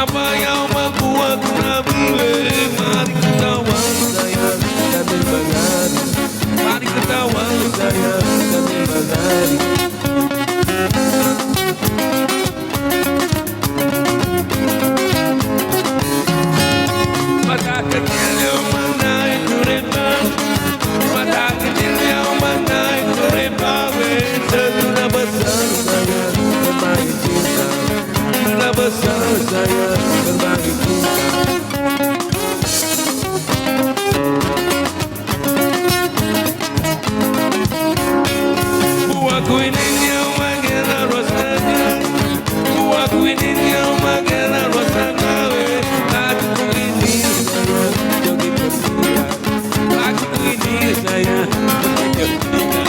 Apa yang membuat nabile? Mari ketawa sayang sambil menari. Mari ketawa sayang sambil menari. Mata kecil yang menaik kereta, mata kecil yang menaik kereta. Sudah besar saya berbagi cinta, sudah besar saya berbagi cinta. Buah kuning yang mengira rasanya, buah kuning yang mengira rasanya. Lagu ini saya jadi bersedia, lagu ini saya bersedia.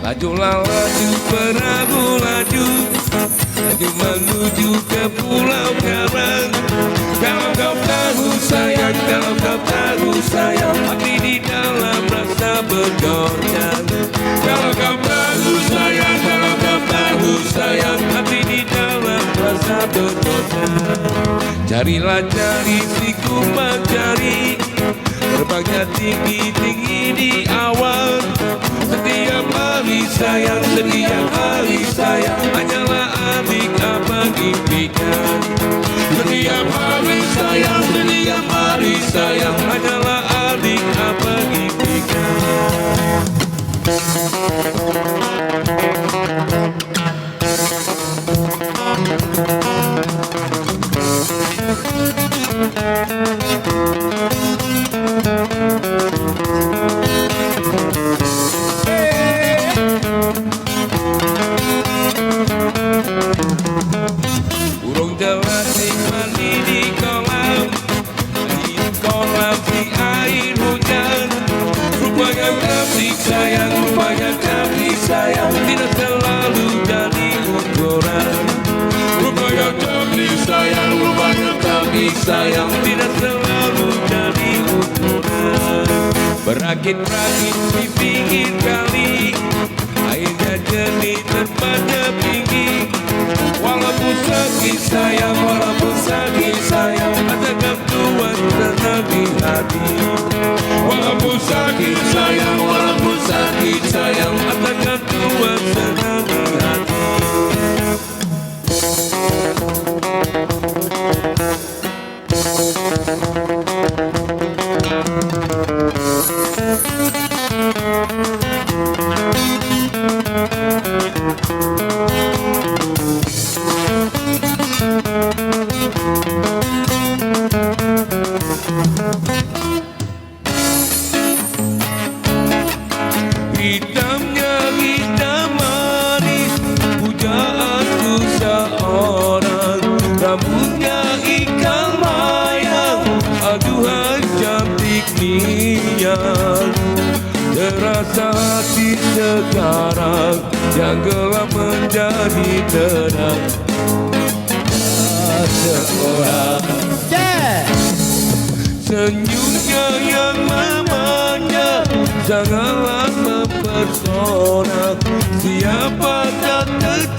Lajulah laju perahu laju, laju menuju ke Pulau Karang. Kalau kau tahu sayang, kalau kau tahu sayang, hati di dalam rasa bergoncang. Kalau kau tahu sayang, kalau kau tahu sayang, hati di dalam rasa bergoncang. Carilah cari si kumbang cari, terbangnya tinggi-tinggi di awan. Setiap hari sayang, setiap hari sayang, hanyalah adik abang impikan. Setiap hari sayang, setiap hari sayang, hanyalah adik abang impikan. Burung gelatik mandi di kolam di air hujan. Rupanya cantik sayang, rupanya cantik sayang, tidak selalu jadi ukuran. Rupanya cantik sayang, rupanya cantik sayang, tidak selalu jadi ukuran. Berakit-rakit di pinggir kali, airnya jernih, tempatnya tinggi. Walaupun sakit sayang, walaupun sakit sayang, asalkan Tuhan tenang di hati. Walaupun sakit sayang, walaupun sakit sayang, asalkan Tuhan tenang di hati. Hitamnya hitam manis, pujaanku seorang. Rambutnya ikan mayang, aduhai cantiknya. Terasa hati sekarang yang gelap menjadi terang. Seorang senyumnya yang memanja, janganlah mempesona. Siapa kata